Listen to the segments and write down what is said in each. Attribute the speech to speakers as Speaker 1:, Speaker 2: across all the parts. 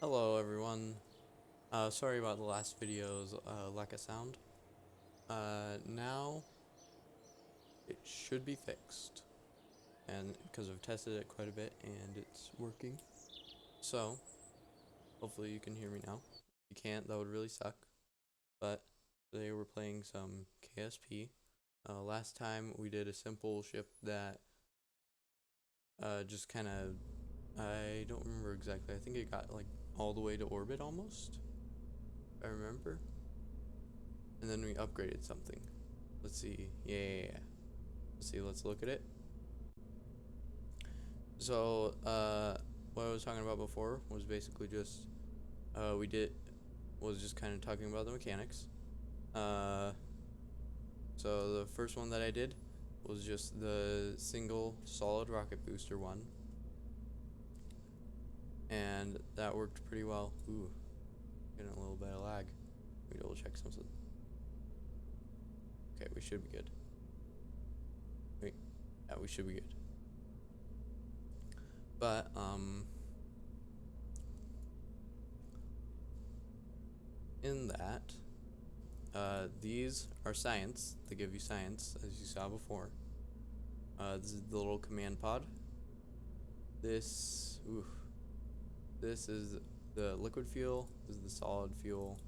Speaker 1: Hello everyone. Sorry about the last video's lack of sound. Now it should be fixed, and because I've tested it quite a bit and it's working. So hopefully you can hear me now. If you can't, that would really suck. But today we're playing some KSP. Last time we did a simple ship that just kind of, I don't remember exactly. I think it got like all the way to orbit almost. I remember. And then we upgraded something. Let's see. Yeah. Let's see. Let's look at it. So, what I was talking about before was basically just, was just kind of talking about the mechanics. So the first one that I did was just the single solid rocket booster one. And that worked pretty well. Ooh, getting a little bit of lag. Let me double check something. Okay, we should be good. Wait, yeah, we should be good. But, in that, these are science. They give you science, as you saw before. This is the little command pod. This is the liquid fuel. This is the solid fuel.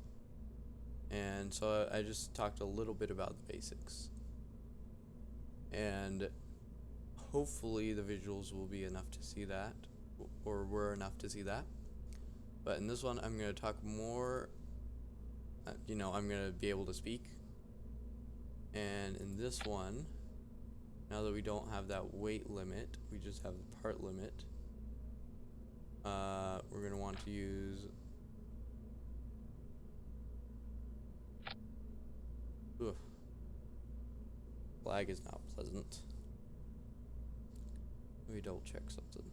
Speaker 1: And so I just talked a little bit about the basics. And hopefully the visuals will be enough to see that, or were enough to see that. But in this one, I'm going to talk more, I'm going to be able to speak. And in this one, now that we don't have that weight limit, we just have the part limit. We're going to want to use lag is not pleasant. Let me double check something.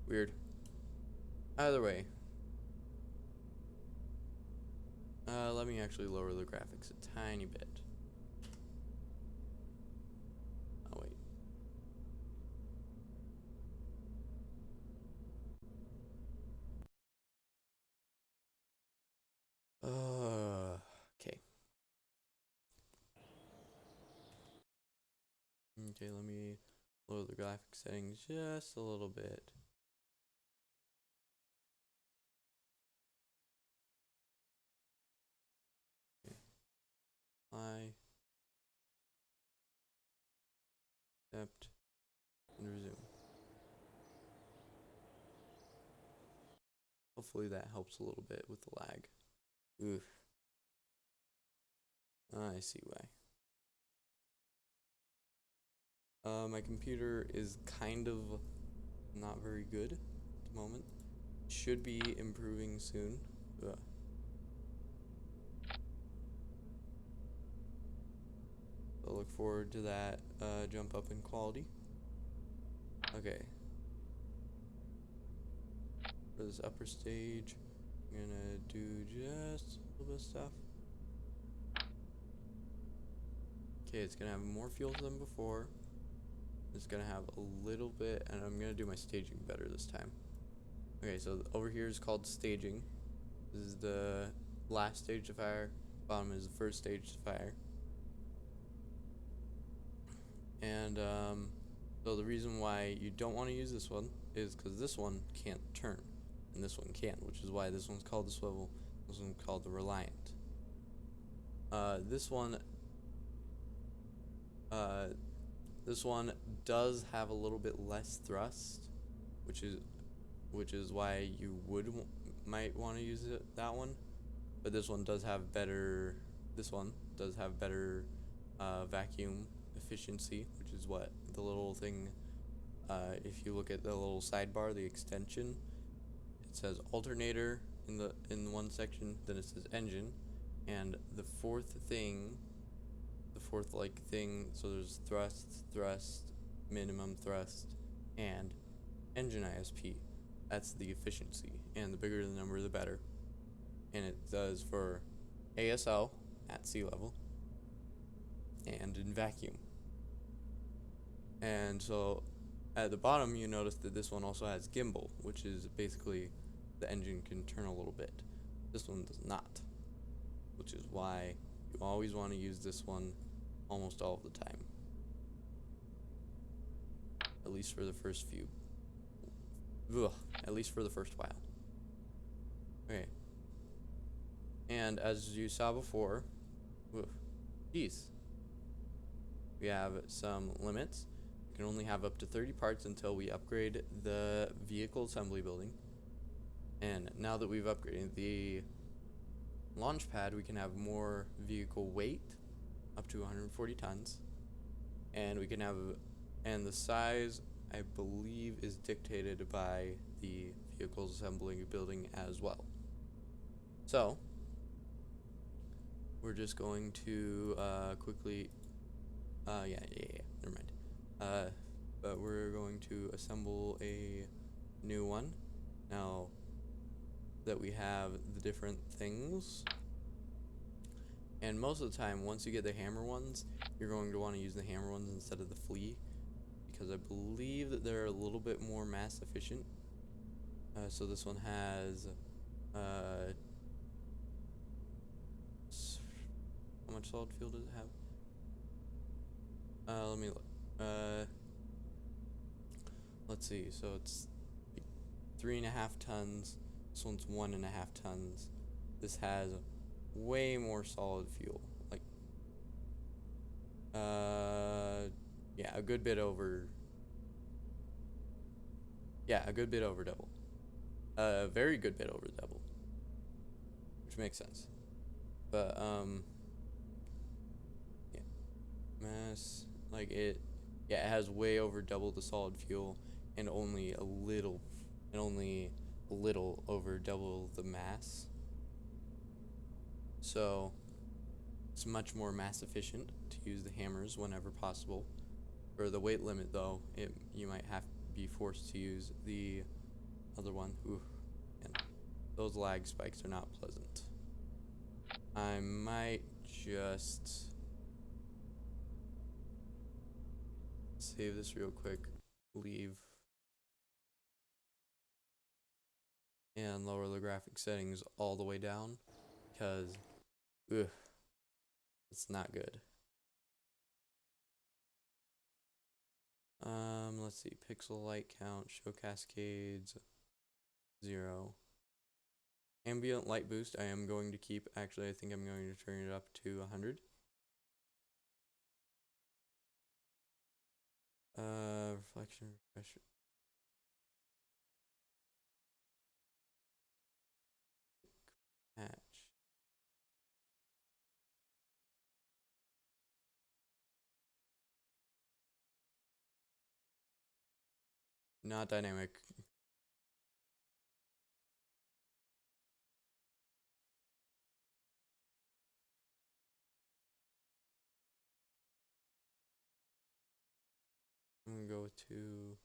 Speaker 1: Weird. Either way, let me actually lower the graphics a tiny bit. Oh wait. Okay. Okay, let me lower the graphic settings just a little bit. Okay. Accept, and resume. Hopefully that helps a little bit with the lag. Oof. I see why. My computer is kind of not very good at the moment. Should be improving soon. Ugh. So look forward to that jump up in quality. Okay. For this upper stage, I'm gonna do just a little bit of stuff. Okay, it's gonna have more fuel than before. It's gonna have a little bit, and I'm gonna do my staging better this time. Okay, so over here is called staging. This is the last stage to fire. Bottom is the first stage to fire. And so the reason why you don't want to use this one is because this one can't turn, and this one can, which is why this one's called the swivel. This one's called the reliant. This one does have a little bit less thrust, which is why you might want to use that one. But this one does have better. This one does have better vacuum efficiency, which is what the little thing. If you look at the little sidebar, the extension, it says alternator in one section. Then it says engine, and the fourth thing. So there's thrust, minimum thrust, and engine ISP. That's the efficiency, and the bigger the number, the better. And it does for ASL at sea level, and in vacuum. And so at the bottom, you notice that this one also has gimbal, which is basically the engine can turn a little bit. This one does not, which is why you always want to use this one almost all of the time. At least for the first few. At least for the first while. Okay. And as you saw before, geez, we have some limits. We can only have up to 30 parts until we upgrade the vehicle assembly building. And now that we've upgraded the launch pad, we can have more vehicle weight, up to 140 tons. And we can have, and the size, I believe, is dictated by the vehicle assembly building as well. So, we're just going to quickly, never mind. But we're going to assemble a new one. Now that we have the different things, and most of the time, once you get the hammer ones, you're going to want to use the hammer ones instead of the flea, because I believe that they're a little bit more mass efficient. So this one has, how much solid fuel does it have? Let me look. Let's see. So it's 3.5 tons. This one's 1.5 tons. This has way more solid fuel. Like, yeah, a good bit over. Yeah, a good bit over double. A very good bit over double. Which makes sense. But, yeah. Mass, like it, yeah, it has way over double the solid fuel and only a little over double the mass. So it's much more mass efficient to use the hammers whenever possible. For the weight limit though, you might have to be forced to use the other one. And those lag spikes are not pleasant. I might just save this real quick, leave, and lower the graphic settings all the way down, because it's not good. Let's see, pixel light count, show cascades, 0. Ambient light boost, I am going to keep, actually I think I'm going to turn it up to 100. Reflection, refresh. Patch. Not dynamic. I'm gonna go to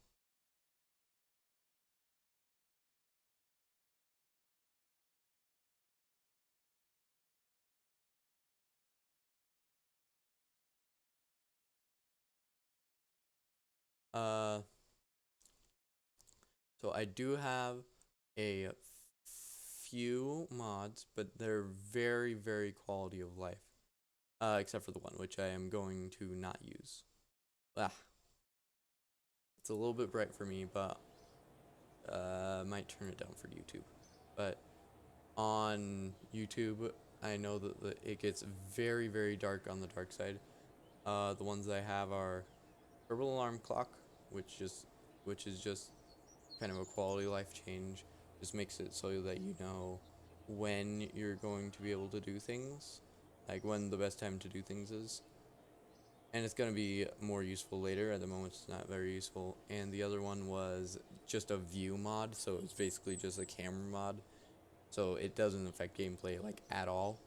Speaker 1: so I do have a few mods, but they're very, very quality of life. Except for the one, which I am going to not use. It's a little bit bright for me, but might turn it down for YouTube. But on YouTube, I know that it gets very, very dark on the dark side. The ones I have are Herbal Alarm Clock, which is just kind of a quality of life change. Just makes it so that you know when you're going to be able to do things, like when the best time to do things is. And it's going to be more useful later. At the moment, it's not very useful. And the other one was just a view mod, so it's basically just a camera mod. So it doesn't affect gameplay, like, at all.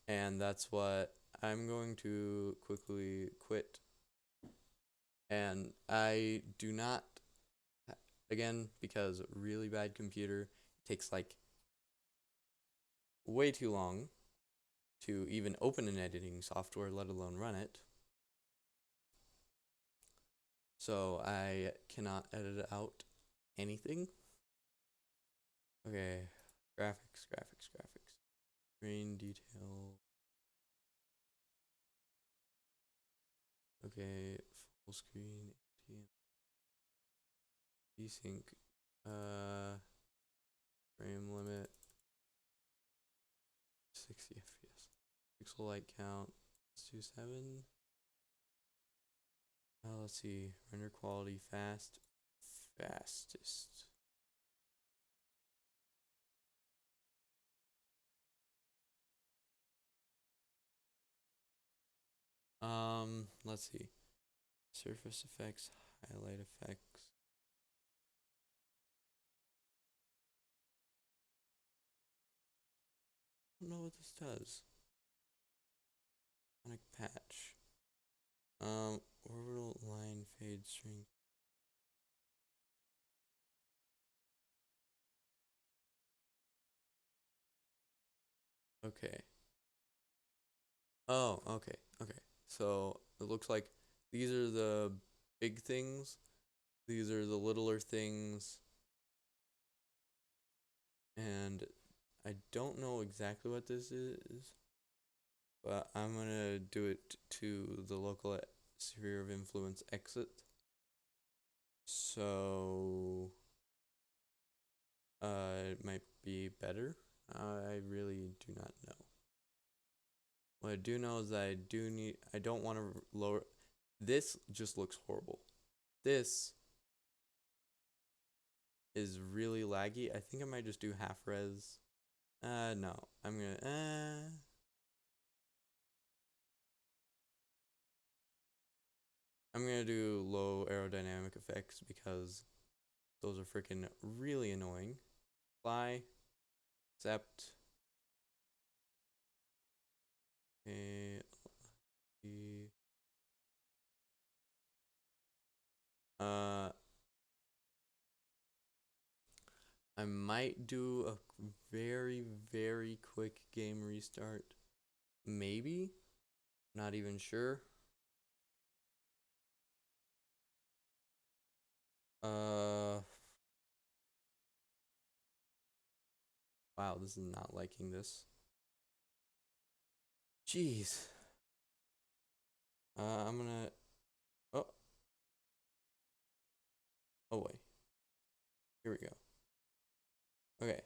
Speaker 1: And that's what I'm going to quickly quit. And I do not, again, because really bad computer, it takes, like, way too long. to even open an editing software, let alone run it. So I cannot edit out anything. Okay, graphics. Screen detail. Okay, full screen. Desync. Frame limit. 60 FPS. Pixel light count. Let's do 7. Let's see. Render quality fast. Fastest. Let's see. Surface effects, highlight effects. I don't know what this does. Sonic patch. Orbital line fade strength. Okay. Oh, okay. So it looks like these are the big things. These are the littler things. And I don't know exactly what this is, but I'm gonna do it to the local sphere of influence exit. So it might be better. I really do not know. What I do know is that I don't want to lower. This just looks horrible. This is really laggy. I think I might just do half res. No, I'm gonna do low aerodynamic effects because those are freaking really annoying. Fly, accept. Okay, I might do a very quick game restart. Maybe. Not even sure. Wow, this is not liking this. Jeez. I'm gonna. Oh. Oh wait. Here we go. Okay.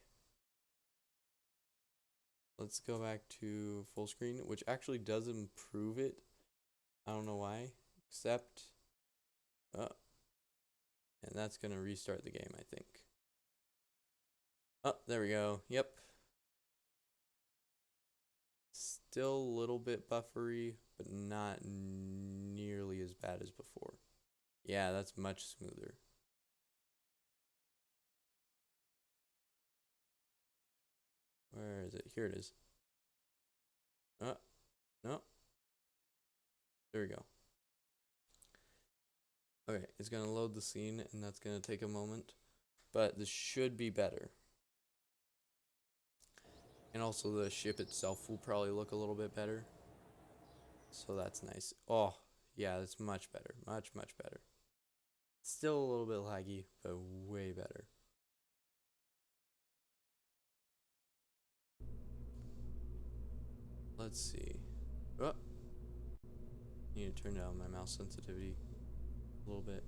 Speaker 1: Let's go back to full screen, which actually does improve it. I don't know why. Except. And that's gonna restart the game, I think. Oh, there we go. Yep. Still a little bit buffery, but not nearly as bad as before. Yeah, that's much smoother. Where is it? Here it is. No. There we go. Okay, it's gonna load the scene, and that's gonna take a moment. But this should be better. And also the ship itself will probably look a little bit better. So that's nice. Oh, yeah, that's much better. Much better. Still a little bit laggy, but way better. Let's see. Oh, need to turn down my mouse sensitivity a little bit.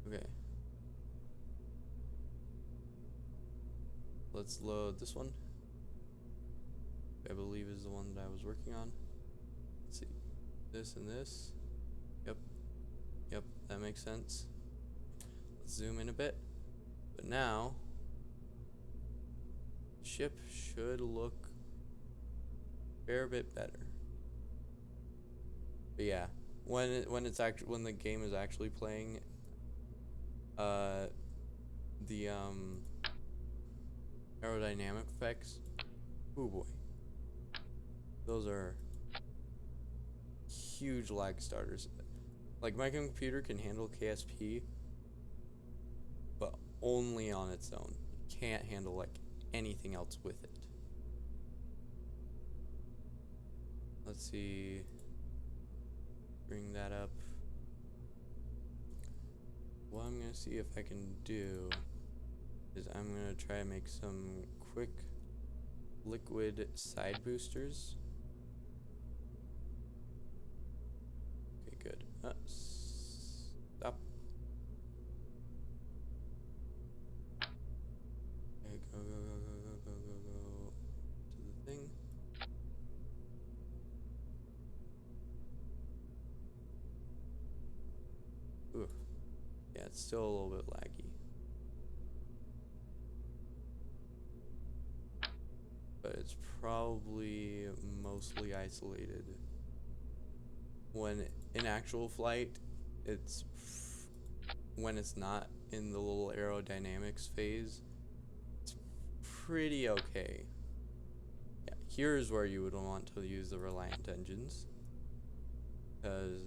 Speaker 1: Okay. Let's load this one. I believe is the one that I was working on. Let's see. This and this. Yep, that makes sense. Let's zoom in a bit. But now, the ship should look a fair bit better. But yeah, when the game is actually playing, the aerodynamic effects, oh boy, those are huge lag starters. Like my computer can handle KSP, only on its own. You can't handle like anything else with it. Let's see. Bring that up. What I'm gonna see if I can do is I'm gonna try to make some quick liquid side boosters. Okay, good. Stop. Okay, go to the thing. Ooh. Yeah, it's still a little bit laggy. But it's probably mostly isolated. When in actual flight, when it's not in the little aerodynamics phase, it's pretty okay. Yeah, here's where you would want to use the Reliant engines, because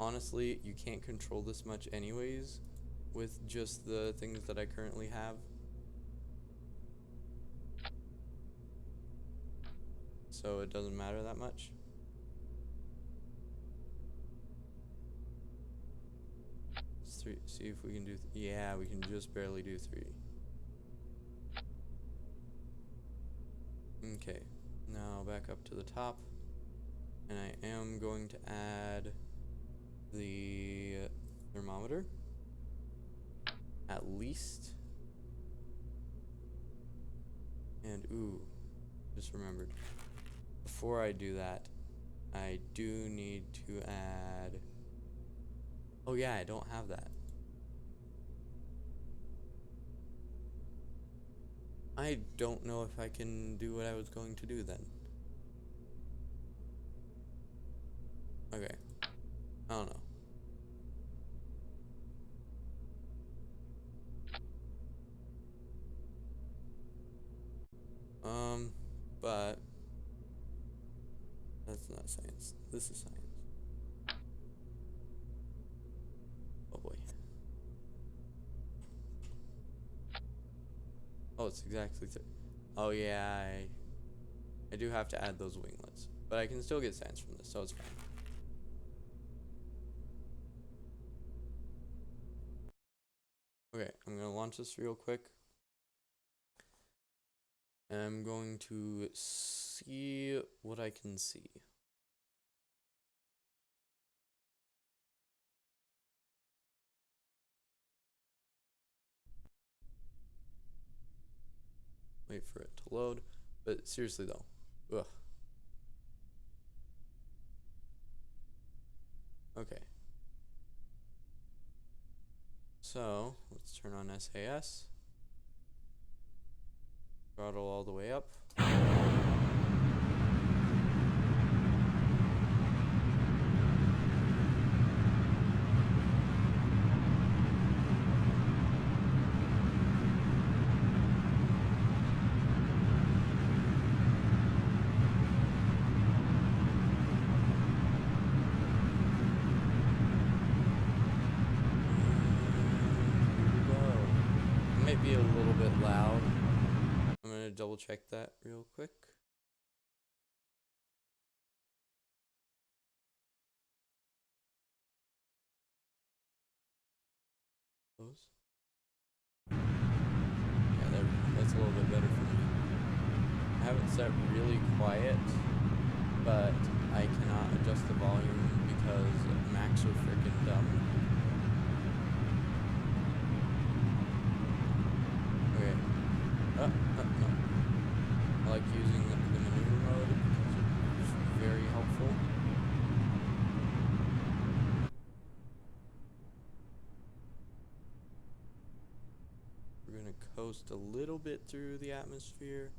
Speaker 1: honestly, you can't control this much anyways with just the things that I currently have. So it doesn't matter that much. See if we can do, yeah, we can just barely do 3. Okay, now back up to the top, and I am going to add the thermometer, at least. And ooh, just remembered, before I do that, I do need to add, oh yeah, I don't have that. I don't know if I can do what I was going to do then. Okay, I don't know. But that's not science. This is science. Oh boy. Oh, it's exactly. Oh yeah, I do have to add those winglets, but I can still get science from this, so it's fine. Okay, I'm gonna launch this real quick. And I'm going to see what I can see. Wait for it to load. But seriously though, ugh. Okay. So let's turn on SAS. Throttle all the way up. Might be a little bit loud. I'm gonna double check that real quick. Close. Yeah, that's a little bit better for me. I have it set really quiet, but I cannot adjust the volume because Macs are freaking dumb. Okay. No. I like using the maneuver mode because it's very helpful. We're gonna coast a little bit through the atmosphere.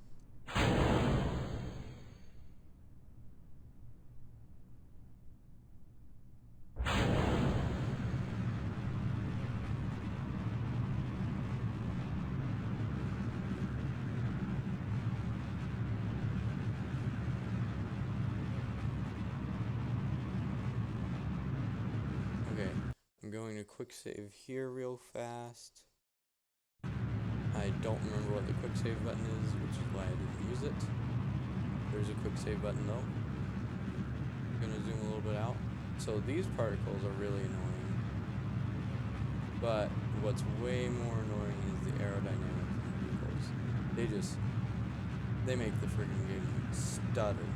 Speaker 1: Okay, I'm going to quick save here real fast. I don't remember what the quick save button is, which is why I didn't use it. There's a quick save button though. I'm gonna zoom a little bit out. So these particles are really annoying. But what's way more annoying is the aerodynamic particles. They make the friggin' game stutter.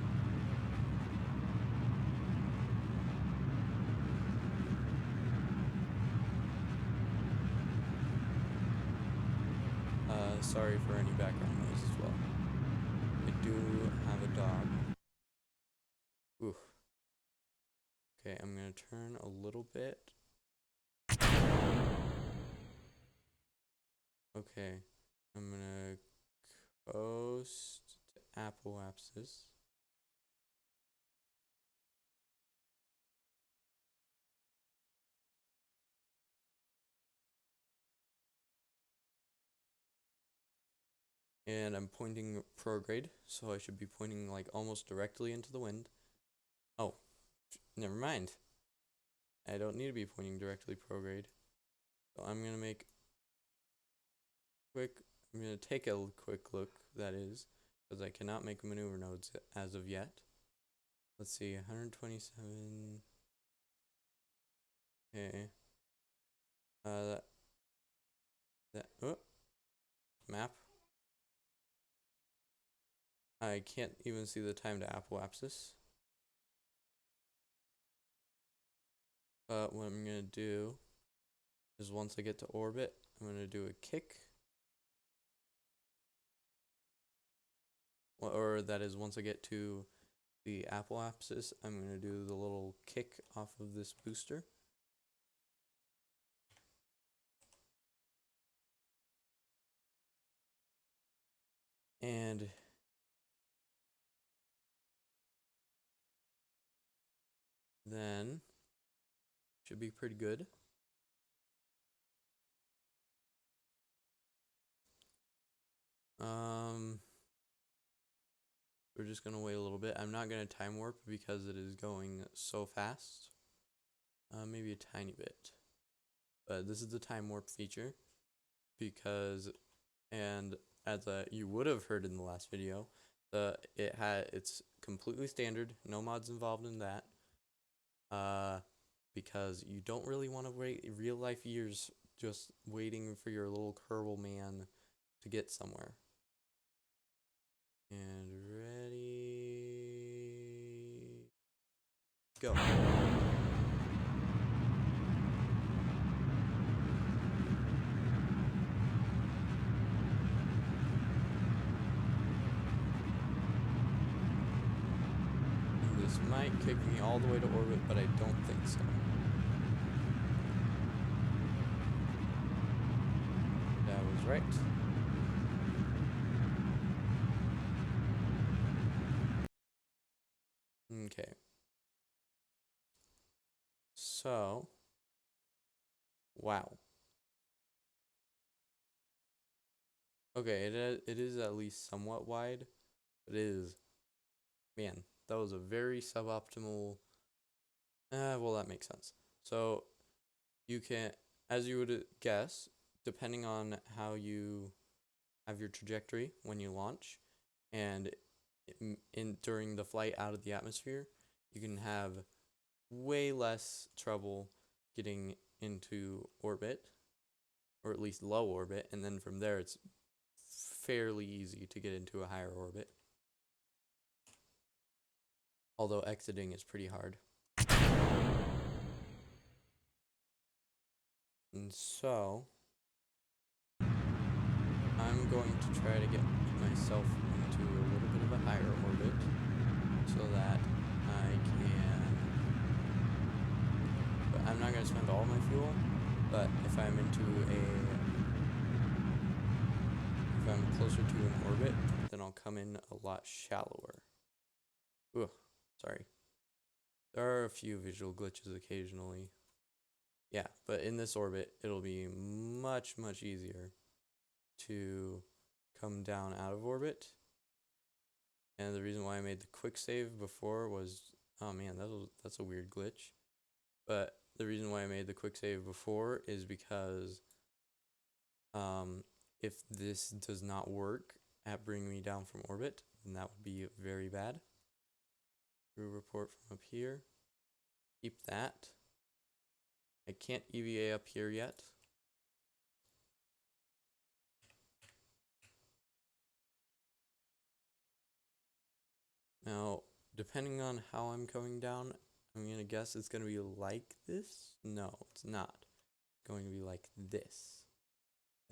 Speaker 1: Sorry for any background noise as well. I do have a dog. Ooh. Okay, I'm gonna turn a little bit. Okay, I'm gonna coast to apoapsis. And I'm pointing prograde, so I should be pointing like almost directly into the wind. Oh, never mind. I don't need to be pointing directly prograde. So I'm gonna take a quick look, that is, because I cannot make maneuver nodes as of yet. Let's see, 127. Okay. Map. I can't even see the time to apoapsis. But what I'm gonna do is once I get to orbit, I'm gonna do a kick. Or that is, once I get to the apoapsis, I'm gonna do the little kick off of this booster. And then should be pretty good. We're just gonna wait a little bit. I'm not gonna time warp because it is going so fast. Maybe a tiny bit. But this is the time warp feature because, and as you would have heard in the last video, it's completely standard, no mods involved in that. Because you don't really want to wait real life years just waiting for your little Kerbal man to get somewhere. And ready, go. This might kick me all the way to orbit, but I don't think so. That was right. Okay. So, wow. Okay, it is at least somewhat wide, but it is, man, that was a very suboptimal. Well, that makes sense. So you can, as you would guess, depending on how you have your trajectory when you launch, and during the flight out of the atmosphere, you can have way less trouble getting into orbit, or at least low orbit, and then from there it's fairly easy to get into a higher orbit. Although exiting is pretty hard. And so I'm going to try to get myself into a little bit of a higher orbit so that I can, but I'm not going to spend all my fuel, but if I'm closer to an orbit, then I'll come in a lot shallower. Ooh, sorry. There are a few visual glitches occasionally. Yeah, but in this orbit, it'll be much, much easier to come down out of orbit. And the reason why I made the quick save before was, oh man, that's a weird glitch. But the reason why I made the quick save before is because if this does not work at bringing me down from orbit, then that would be very bad. Crew report from up here. Keep that. I can't EVA up here yet. Now, depending on how I'm coming down, I'm going to guess it's going to be like this. No, it's not. It's going to be like this.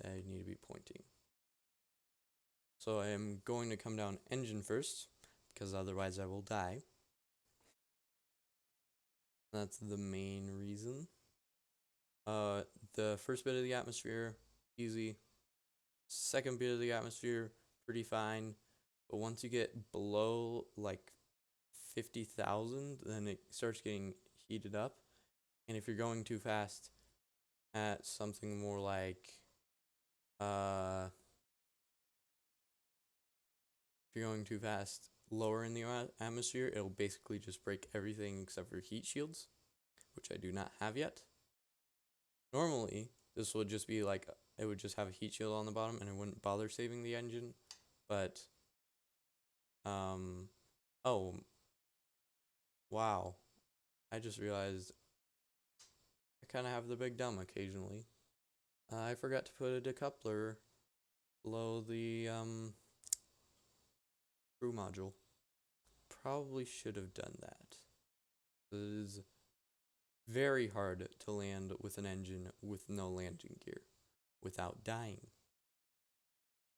Speaker 1: I need to be pointing. So I am going to come down engine first, because otherwise I will die. That's the main reason. The first bit of the atmosphere, easy. Second bit of the atmosphere, pretty fine. But once you get below like 50,000, then it starts getting heated up. And if you're going too fast at something more like, if you're going too fast lower in the atmosphere, it'll basically just break everything except for heat shields, which I do not have yet. Normally, this would just be like, it would just have a heat shield on the bottom and it wouldn't bother saving the engine. But, oh, wow. I just realized I kind of have the big dumb occasionally. I forgot to put a decoupler below the crew module. Probably should have done that. It is very hard to land with an engine with no landing gear without dying.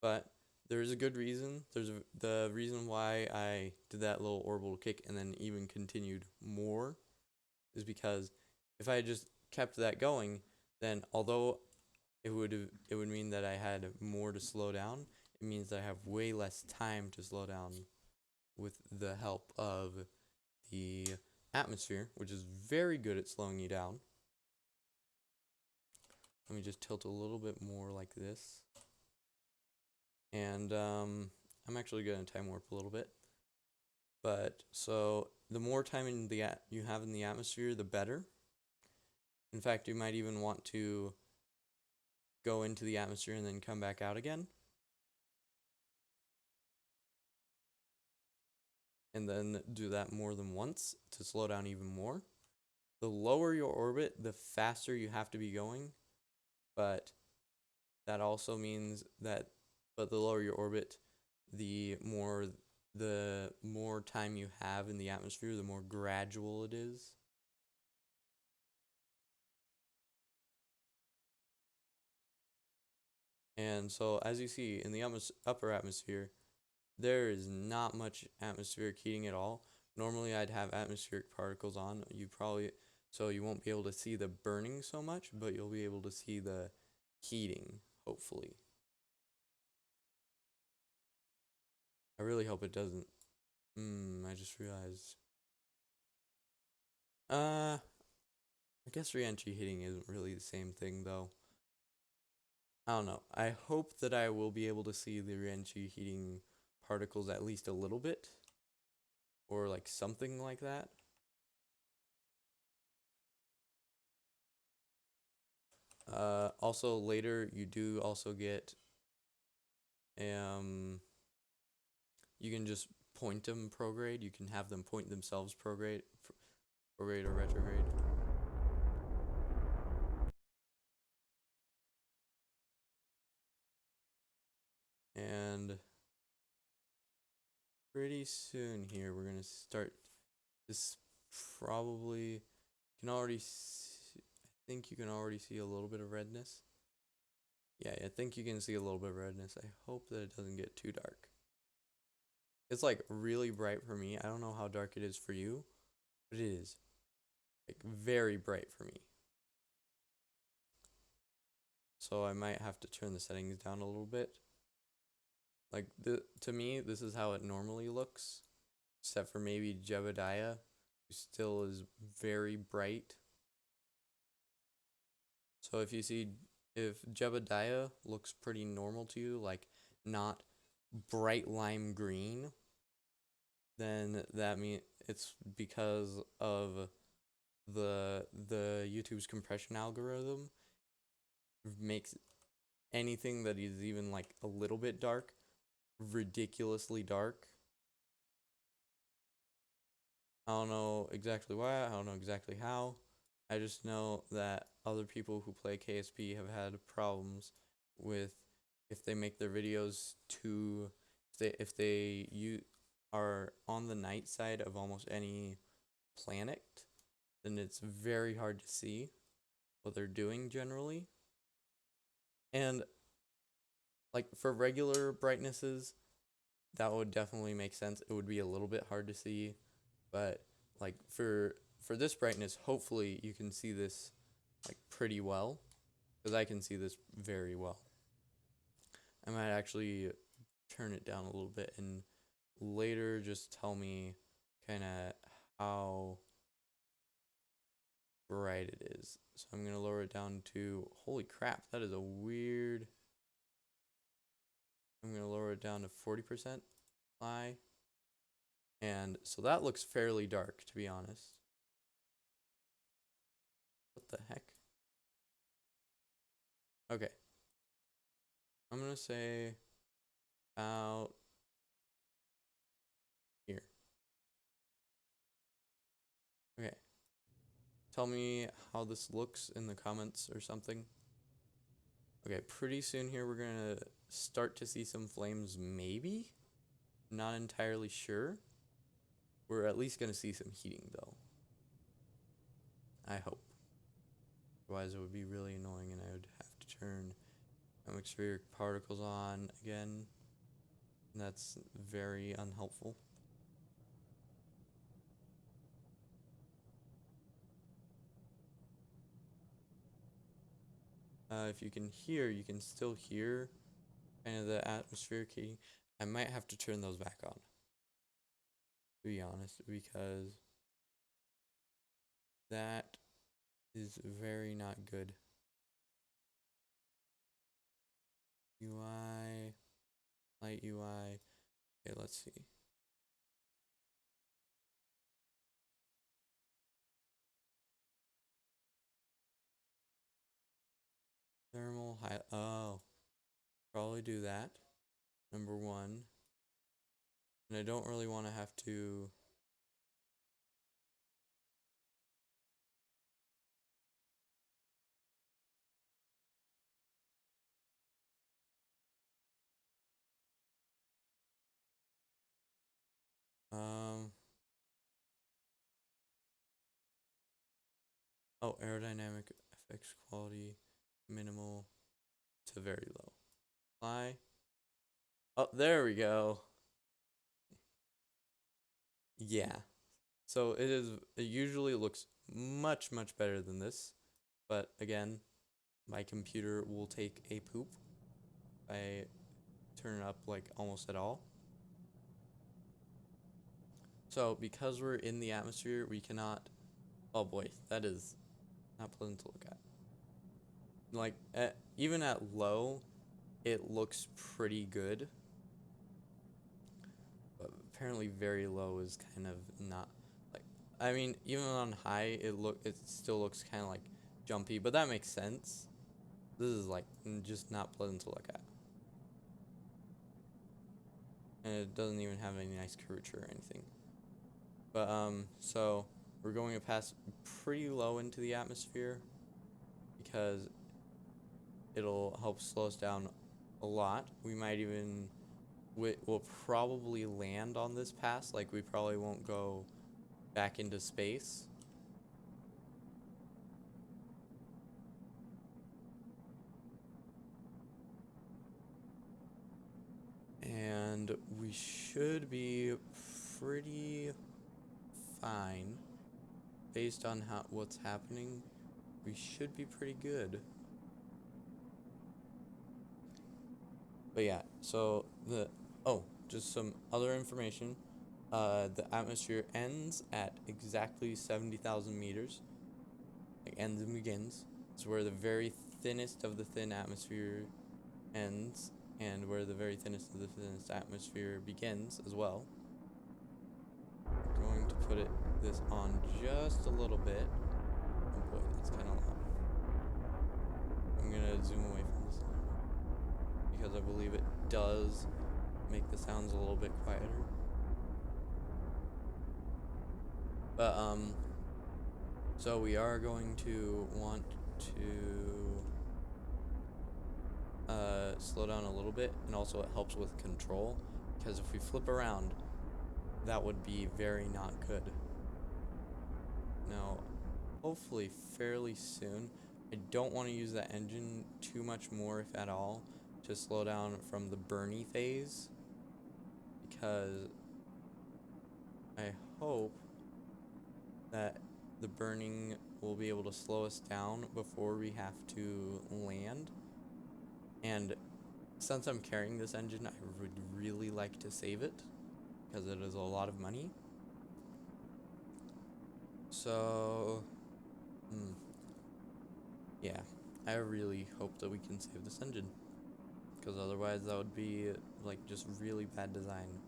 Speaker 1: But there is a good reason. The reason why I did that little orbital kick and then even continued more is because if I just kept that going, then although it would mean that I had more to slow down, it means that I have way less time to slow down with the help of the atmosphere, which is very good at slowing you down. Let me just tilt a little bit more like this. And I'm actually going to time warp a little bit. But so the more time in the you have in the atmosphere, the better. In fact, you might even want to go into the atmosphere and then come back out again. And then do that more than once to slow down even more. The lower your orbit, the faster you have to be going. But that also means that, but the lower your orbit, the more time you have in the atmosphere, the more gradual it is. And so as you see in the upper atmosphere, there is not much atmospheric heating at all. Normally I'd have atmospheric particles on. So you won't be able to see the burning so much, but you'll be able to see the heating, hopefully. I really hope it doesn't. I just realized. I guess re-entry heating isn't really the same thing though. I don't know. I hope that I will be able to see the re-entry heating particles at least a little bit. Or like something like that. Also later you do also get you can just point them prograde. You can have them point themselves prograde or retrograde. And pretty soon here we're gonna start this. Probably can already see, I think you can already see a little bit of redness. Yeah, I think you can see a little bit of redness. I hope that it doesn't get too dark. It's like really bright for me. I don't know how dark it is for you, but it is like very bright for me. So I might have to turn the settings down a little bit. Like to me, this is how it normally looks, except for maybe Jebediah, who still is very bright. So if Jebediah looks pretty normal to you, like not bright lime green, then that means it's because of the YouTube's compression algorithm makes anything that is even like a little bit dark, ridiculously dark. I don't know exactly why, I don't know exactly how. I just know that other people who play KSP have had problems with if they make their videos too, if they are on the night side of almost any planet, then it's very hard to see what they're doing generally. And like for regular brightnesses, that would definitely make sense. It would be a little bit hard to see, but like for this brightness, hopefully you can see this like pretty well, because I can see this very well. I might actually turn it down a little bit and later just tell me kind of how bright it is. So I'm going to lower it down to, holy crap, that is a weird, I'm going to lower it down to 40% high. And so that looks fairly dark, to be honest. What the heck? Okay. I'm going to say about here. Okay. Tell me how this looks in the comments or something. Okay, pretty soon here we're going to start to see some flames, maybe? Not entirely sure. We're at least going to see some heating, though. I hope. Otherwise, it would be really annoying, and I would have to turn atmospheric particles on again. That's very unhelpful. If you can hear, you can still hear kind of the atmospheric heating. I might have to turn those back on, to be honest, because that is very not good. UI, light UI. Okay, let's see. Thermal high. Oh, probably do that. Number one. And I don't really want to have to. Oh, aerodynamic effects quality, minimal to very low. Apply. Oh, there we go. Yeah. So it usually looks much better than this. But again, my computer will take a poop if I turn it up like almost at all. So because we're in the atmosphere, we cannot, oh boy, that is not pleasant to look at. Like even at low, it looks pretty good. But apparently very low is kind of not like, I mean, even on high, it still looks kind of like jumpy, but that makes sense. This is like just not pleasant to look at. And it doesn't even have any nice curvature or anything. But so we're going to pass pretty low into the atmosphere because it'll help slow us down a lot. We might even, we'll probably land on this pass, like we probably won't go back into space. And we should be pretty fine based on what's happening. We should be pretty good. But yeah, so just some other information. The atmosphere ends at exactly 70,000 meters. Like ends and begins. It's where the very thinnest of the thin atmosphere ends, and where the very thinnest of the thinnest atmosphere begins as well. I'm going to put this on just a little bit. Oh boy, that's kind of loud. I'm gonna zoom away from this a little bit. because I believe it does make the sounds a little bit quieter. But so we are going to want to slow down a little bit, and also it helps with control, because if we flip around, that would be very not good. Now, hopefully fairly soon, I don't want to use that engine too much more, if at all, to slow down from the Bernie phase, because I hope that the burning will be able to slow us down before we have to land. And since I'm carrying this engine, I would really like to save it, because it is a lot of money. So, yeah, I really hope that we can save this engine, because otherwise that would be like just really bad design.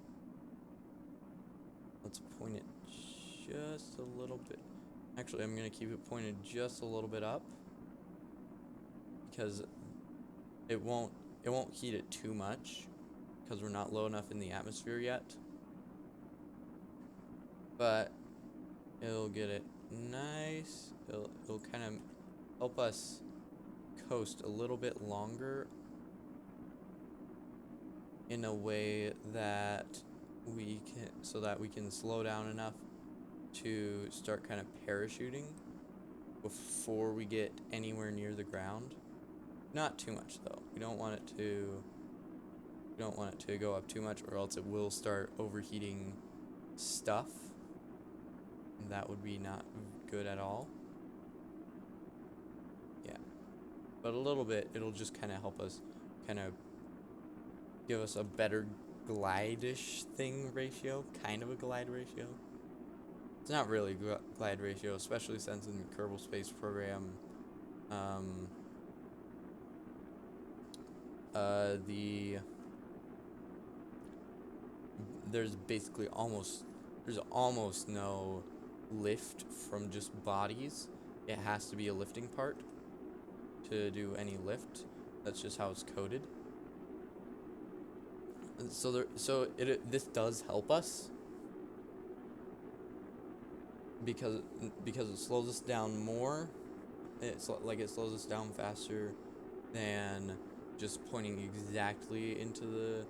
Speaker 1: Let's point it just a little bit. Actually, I'm gonna keep it pointed just a little bit up, because it won't heat it too much, because we're not low enough in the atmosphere yet. But it'll get it nice. It'll kind of help us coast a little bit longer in a way that we can slow down enough to start kind of parachuting before we get anywhere near the ground. Not too much though. We don't want it to go up too much, or else it will start overheating stuff, and that would be not good at all. Yeah, but a little bit, it'll just kind of help us kind of give us a better glide-ish thing ratio, kind of a glide ratio. It's not really glide ratio, especially since in the Kerbal Space Program, there's basically almost no lift from just bodies. It has to be a lifting part to do any lift. That's just how it's coded. And so this does help us, because it slows us down more. It slows us down faster than just pointing exactly into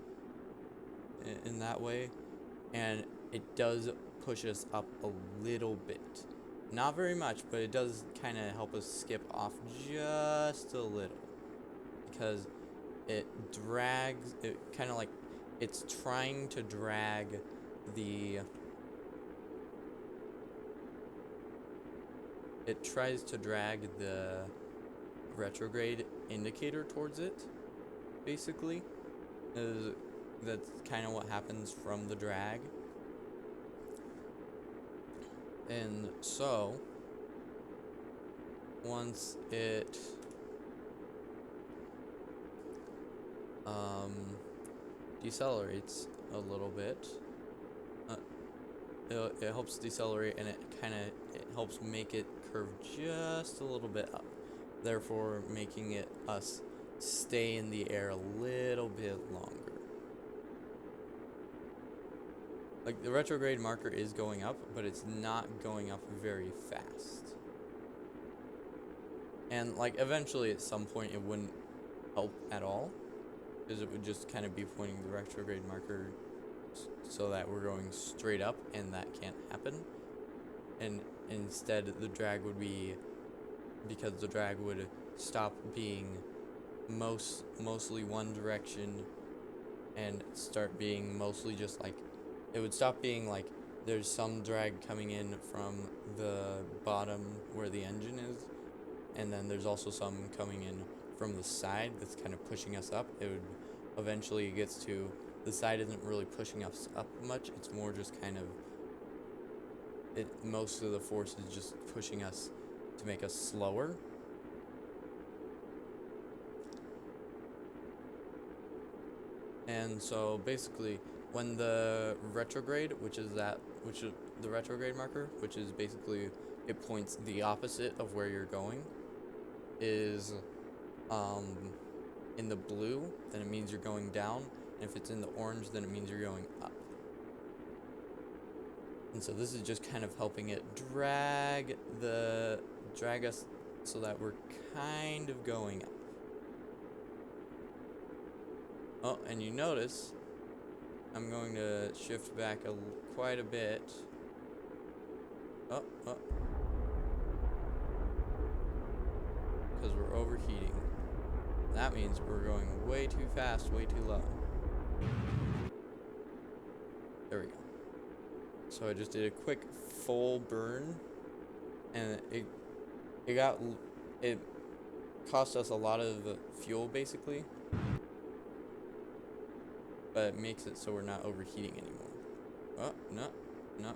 Speaker 1: in that way, and it does push us up a little bit. Not very much, but it does kind of help us skip off just a little, because it drags it, kind of like it's trying to drag the retrograde indicator towards it, basically. That's kind of what happens from the drag. And so once it decelerates a little bit, it helps decelerate, and it helps make it curve just a little bit up, therefore making it us stay in the air a little bit longer. Like, the retrograde marker is going up, but it's not going up very fast. And like, eventually at some point it wouldn't help at all, because it would just kind of be pointing the retrograde marker so that we're going straight up, and that can't happen. And instead the drag would be, because the drag would stop being mostly one direction and start being mostly just like, it would stop being like there's some drag coming in from the bottom where the engine is, and then there's also some coming in from the side that's kind of pushing us up. It would eventually, it gets to the side isn't really pushing us up much, it's more just kind of most of the force is just pushing us to make us slower. And so basically, when the retrograde, which is the retrograde marker, which is basically, it points the opposite of where you're going, is in the blue, then it means you're going down. And if it's in the orange, then it means you're going up. And so this is just kind of helping it drag us so that we're kind of going up. Oh, and you notice I'm going to shift back quite a bit. Oh. Because we're overheating. That means we're going way too fast, way too low. There we go. So I just did a quick full burn, and it cost us a lot of fuel basically, but it makes it so we're not overheating anymore. Oh, no. Oh.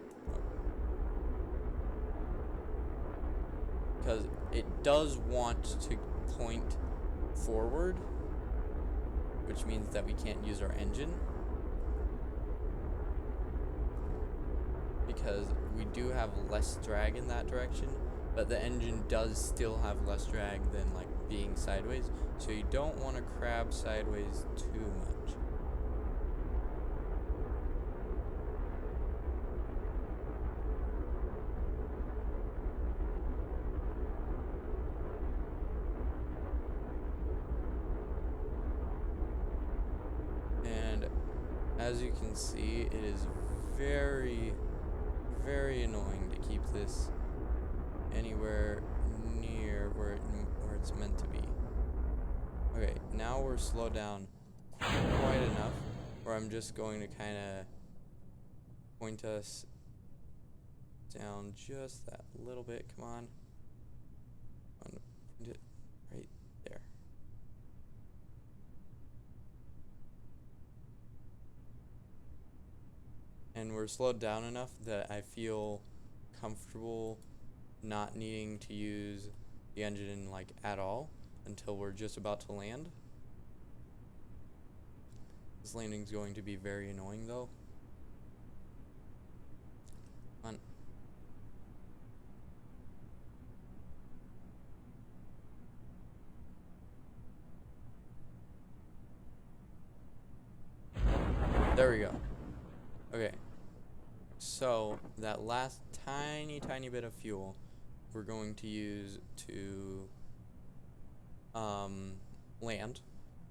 Speaker 1: Because it does want to point forward, which means that we can't use our engine. Because we do have less drag in that direction, but the engine does still have less drag than like being sideways, so you don't want to crab sideways too much. And as you can see, it is very, very annoying to keep this anywhere near where it's meant to be. Okay, now we're slowed down quite enough where I'm just going to kind of point us down just that little bit. Come on. Point it right there. And we're slowed down enough that I feel comfortable not needing to use the engine like at all until we're just about to land. This landing's going to be very annoying though. Come on. There we go. Okay. So that last tiny bit of fuel we're going to use to land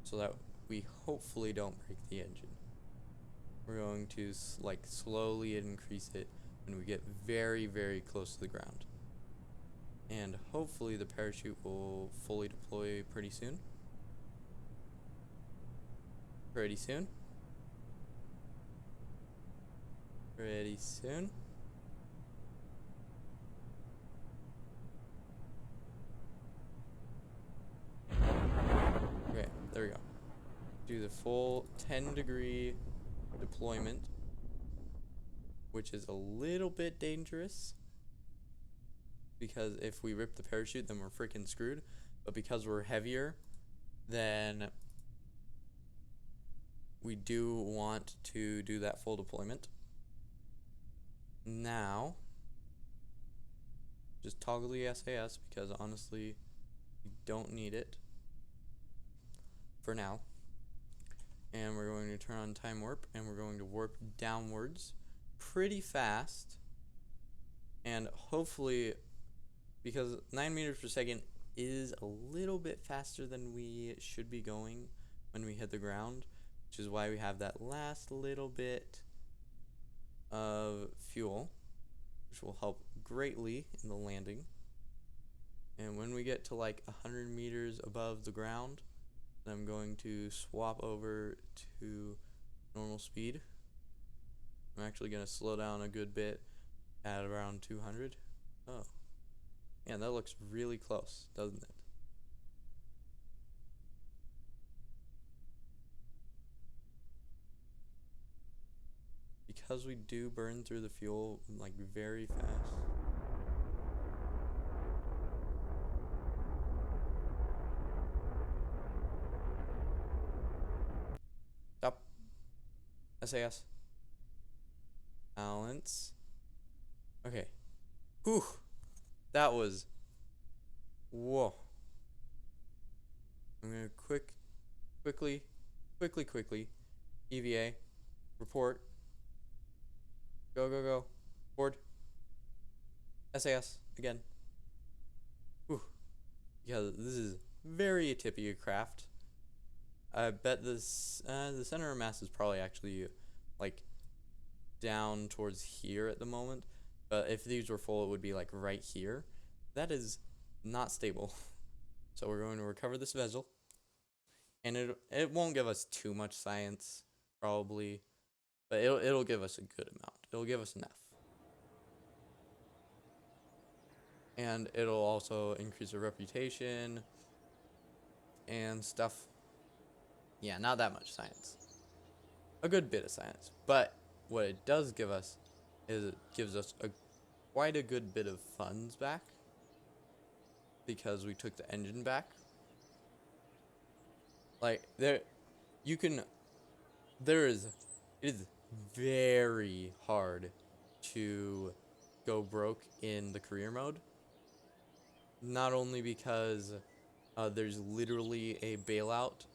Speaker 1: so that we hopefully don't break the engine. We're going to like slowly increase it when we get very, very close to the ground. And hopefully the parachute will fully deploy pretty soon. Pretty soon. Okay, there we go. Do the full 10-degree deployment, which is a little bit dangerous because if we rip the parachute, then we're freaking screwed. But because we're heavier, then we do want to do that full deployment. Now, just toggle the SAS because honestly, you don't need it for now. And we're going to turn on time warp, and we're going to warp downwards pretty fast. And hopefully, because 9 meters per second is a little bit faster than we should be going when we hit the ground, which is why we have that last little bit of fuel, which will help greatly in the landing. And when we get to like 100 meters above the ground, I'm going to swap over to normal speed. I'm actually going to slow down a good bit at around 200. Oh, yeah, that looks really close, doesn't it? Because we do burn through the fuel like very fast. Stop. SAS. Balance. Okay. Whew. That was... Whoa. I'm going to quick quickly, quickly. EVA, report, go, board, SAS again. Whew. Yeah, this is very atypical craft. I bet this the center of mass is probably actually like down towards here at the moment, but if these were full, it would be like right here. That is not stable. So we're going to recover this vessel, and it won't give us too much science probably, but it'll give us a good amount. It'll give us enough. And it'll also increase our reputation and stuff. Yeah, not that much science. A good bit of science. But what it does give us is it gives us quite a good bit of funds back because we took the engine back. Like it is very hard to go broke in the career mode. Not only because there's literally a bailout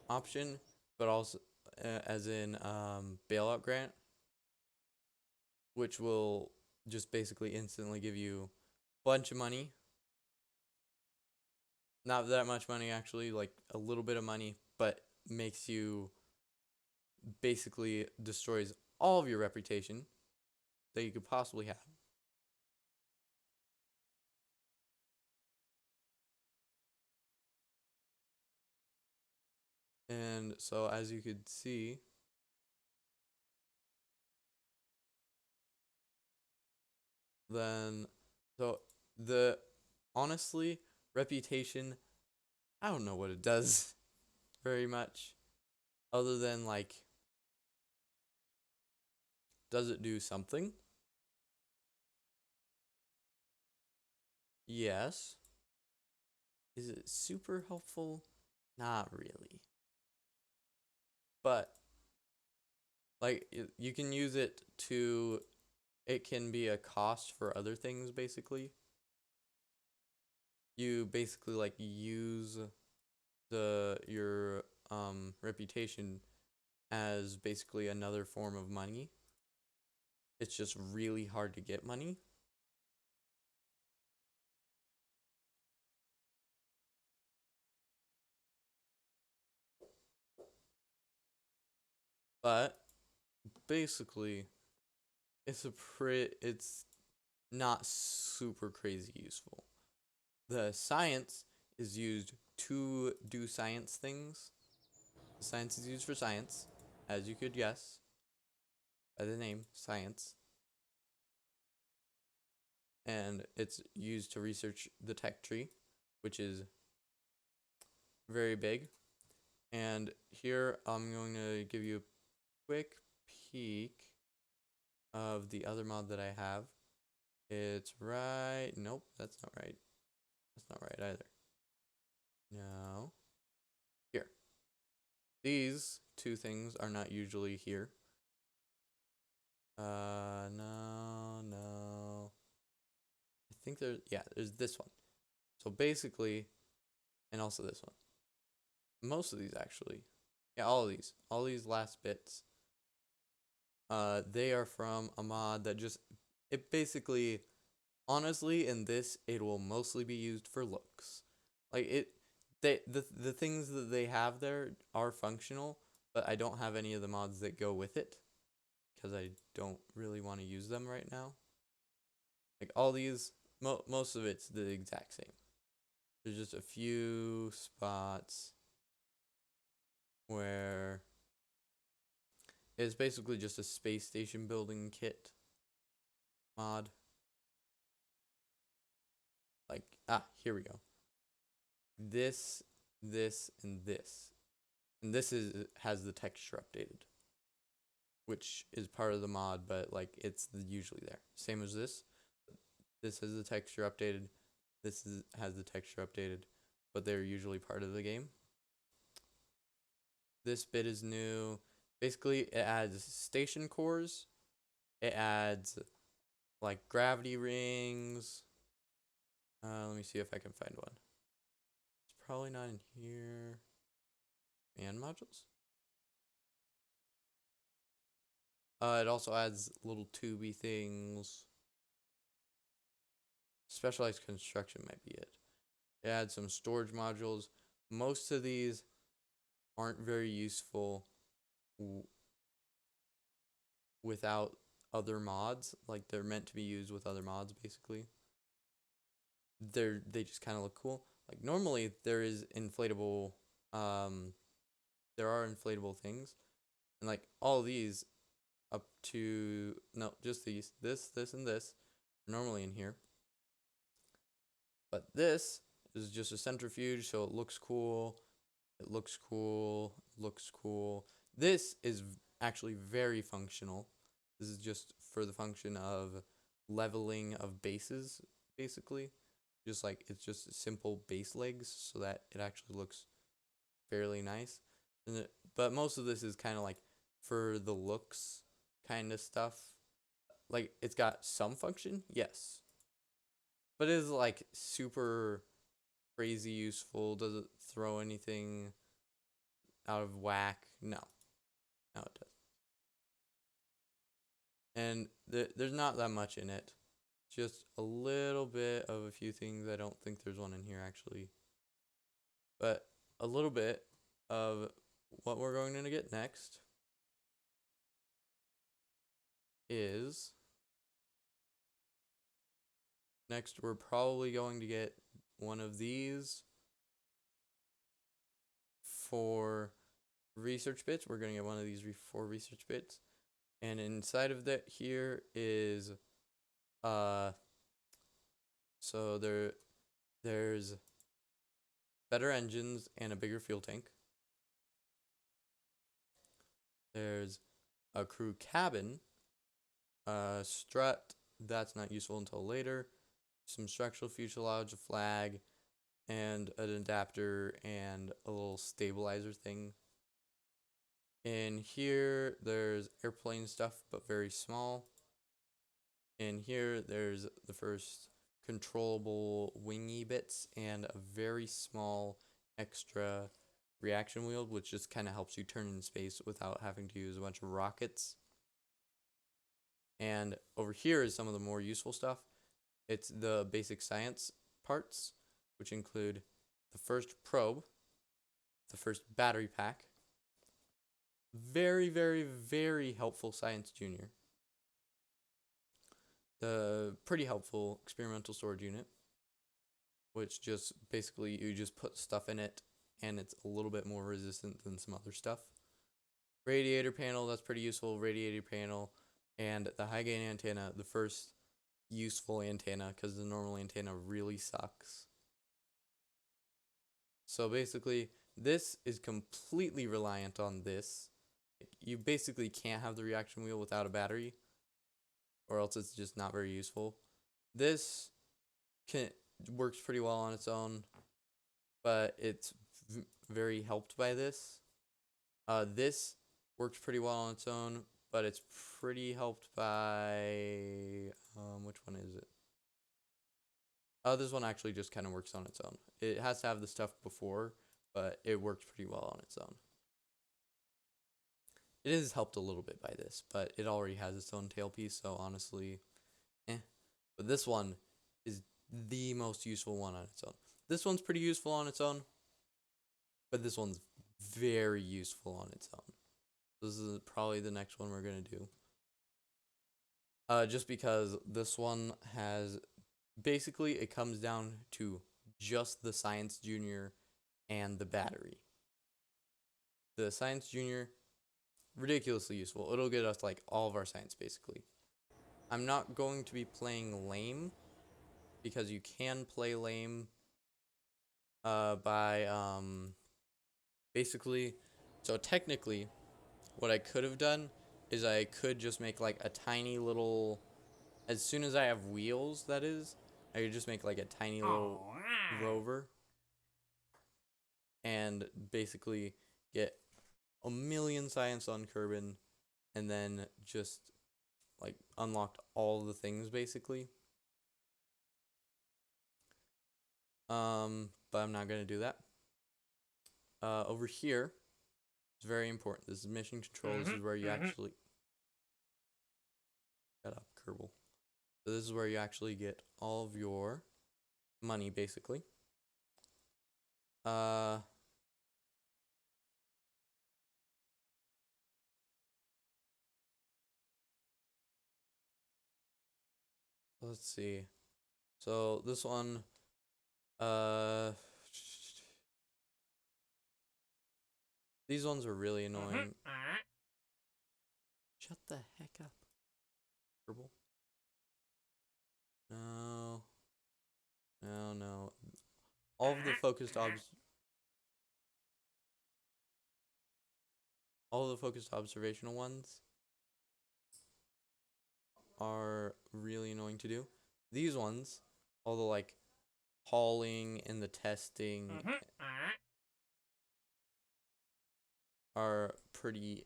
Speaker 1: option, but also as in bailout grant, which will just basically instantly give you a bunch of money. Not that much money, actually, like a little bit of money, but makes you basically destroys all of your reputation that you could possibly have. And so, as you could see, then, so the honestly, reputation, I don't know what it does very much, other than like, does it do something? Yes. Is it super helpful? Not really. But like you can use it to it can be a cost for other things basically. You basically like use your reputation as basically another form of money. It's just really hard to get money. But basically it's not super crazy useful. The science is used to do science things. The science is used for science, as you could guess by the name, science. And it's used to research the tech tree, which is very big. And here I'm going to give you a quick peek of the other mod that I have. It's right, nope, that's not right. That's not right either. No. Here. These two things are not usually here. No. I think there's this one. So basically, and also this one. Most of these actually. Yeah, all these last bits. They are from a mod that it basically, honestly, in this, it will mostly be used for looks. Like the things that they have there are functional, but I don't have any of the mods that go with it because I don't really want to use them right now. Like all these, most of it's the exact same. There's just a few spots where it's basically just a space station building kit mod. Like, here we go. This, and this. And this has the texture updated, which is part of the mod, but like it's usually there. Same as this. This has the texture updated. Has the texture updated, but they're usually part of the game. This bit is new. Basically, it adds station cores. It adds like gravity rings. Let me see if I can find one. It's probably not in here. fan modules. It also adds little tubey things. Specialized construction might be it. It adds some storage modules. Most of these aren't very useful without other mods. Like, they're meant to be used with other mods, basically. They just kind of look cool. Like, normally there is inflatable, there are inflatable things, and like all these up to, no, just these, this, and this are normally in here. But this is just a centrifuge, so it looks cool. It looks cool. Looks cool. This is actually very functional. This is just for the function of leveling of bases, basically. Just like, it's just simple base legs so that it actually looks fairly nice. But most of this is kind of like for the looks kind of stuff. Like, it's got some function, yes. But it is like super crazy useful. Does it throw anything out of whack? No. No, it doesn't. And there's not that much in it. Just a little bit of a few things. I don't think there's one in here, actually. But a little bit of what we're going to get next is... Next, we're probably going to get one of these for research bits. We're going to get one of these for research bits. And inside of that here is, so there's better engines and a bigger fuel tank. There's a crew cabin, strut, that's not useful until later. Some structural fuselage, a flag, and an adapter and a little stabilizer thing. In here, there's airplane stuff, but very small. In here, there's the first controllable wingy bits and a very small extra reaction wheel, which just kind of helps you turn in space without having to use a bunch of rockets. And over here is some of the more useful stuff. It's the basic science parts, which include the first probe, the first battery pack, very, very, very helpful Science Junior, the pretty helpful experimental storage unit, which just basically you just put stuff in it and it's a little bit more resistant than some other stuff. Radiator panel, that's pretty useful. Radiator panel and the high gain antenna, the first useful antenna, because the normal antenna really sucks. So basically, this is completely reliant on this. You basically can't have the reaction wheel without a battery, or else it's just not very useful. This works pretty well on its own, but it's very helped by this. This works pretty well on its own, but it's pretty helped by... which one is it? This one actually just kind of works on its own. It has to have the stuff before, but it works pretty well on its own. It is helped a little bit by this, but it already has its own tailpiece, so honestly, But this one is the most useful one on its own. This one's pretty useful on its own, but this one's very useful on its own. This is probably the next one we're going to do. Just because this one has... Basically, it comes down to just the Science Junior and the battery. The Science Junior, ridiculously useful. It'll get us like all of our science, basically. I'm not going to be playing lame, because you can play lame by basically... So technically, what I could have done is I could just make like a tiny little... As soon as I have wheels, that is, I could just make like a tiny little rover and basically get a million science on Kerbin and then just like unlocked all the things, basically. But I'm not gonna do that. Over here, It's very important. This is mission control. This is where you actually... Shut up, Kerbal. So this is where you actually get all of your money, basically. Let's see. So this one, these ones are really annoying. Shut the heck up, Kerbal. No. No, no. All of the focused observational ones are really annoying to do. These ones, all the like hauling and the testing are pretty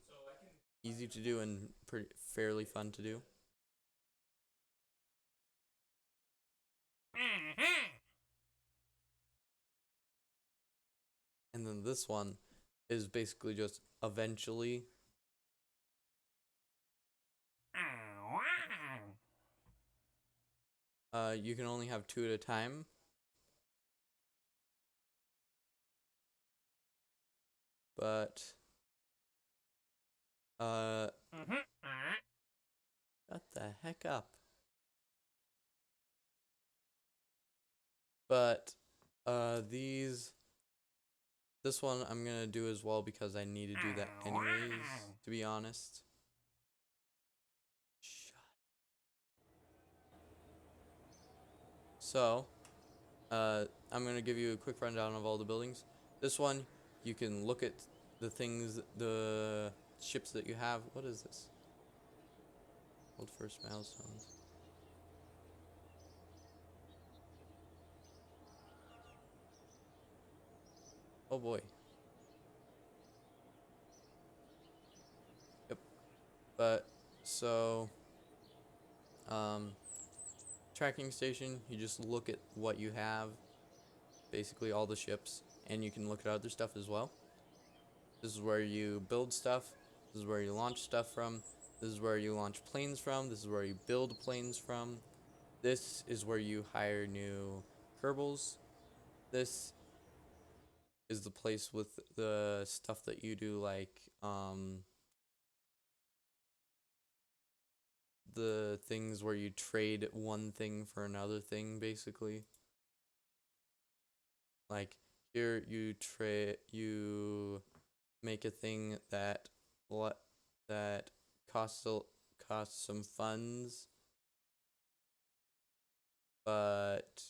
Speaker 1: easy to do and fairly fun to do. And then this one is basically just eventually you can only have 2 at a time. But shut the heck up. But this one I'm gonna do as well because I need to do that anyways, to be honest. So, I'm gonna give you a quick rundown of all the buildings. This one, you can look at the things, the ships that you have. What is this? Hold first milestones. Oh boy. Yep. But, so, tracking station, you just look at what you have, basically all the ships, and you can look at other stuff as well. This is where you build stuff, this is where you launch stuff from, this is where you launch planes from, this is where you build planes from, this is where you hire new Kerbals, this is the place with the stuff that you do, like, the things where you trade one thing for another thing, basically. Like, here you make a thing that costs some funds, but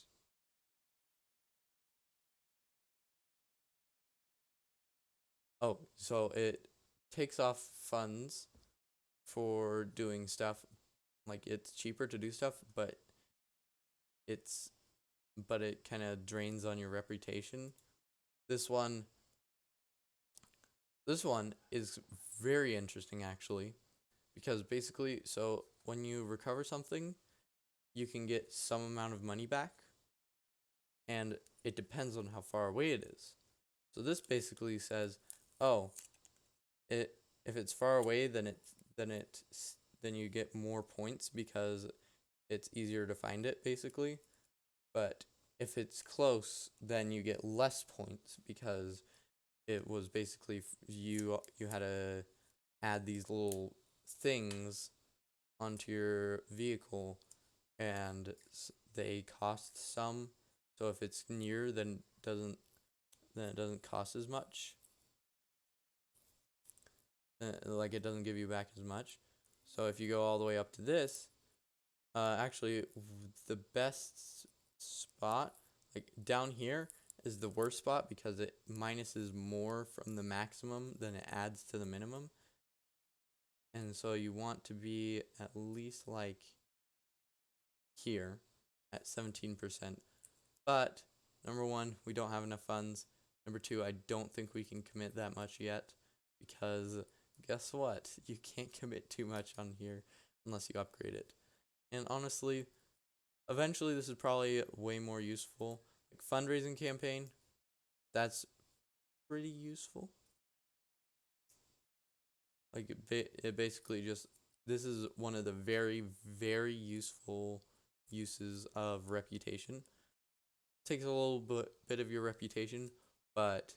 Speaker 1: so it takes off funds for doing stuff. Like, it's cheaper to do stuff, but it kind of drains on your reputation. This one is very interesting, actually, because basically, so when you recover something, you can get some amount of money back, and it depends on how far away it is. So this basically says, oh, if it's far away, then you get more points because it's easier to find it, basically. But if it's close, then you get less points because it was basically you had to add these little things onto your vehicle, and they cost some. So if it's near, then it doesn't cost as much. Like, it doesn't give you back as much. So if you go all the way up to this, actually the best spot, like down here, is the worst spot because it minuses more from the maximum than it adds to the minimum. And so you want to be at least like here at 17%. But number one, we don't have enough funds. Number two, I don't think we can commit that much yet because guess what? You can't commit too much on here unless you upgrade it. And honestly, eventually this is probably way more useful. Like, fundraising campaign, that's pretty useful. Like it basically just, this is one of the very, very useful uses of reputation. Takes a little bit of your reputation, but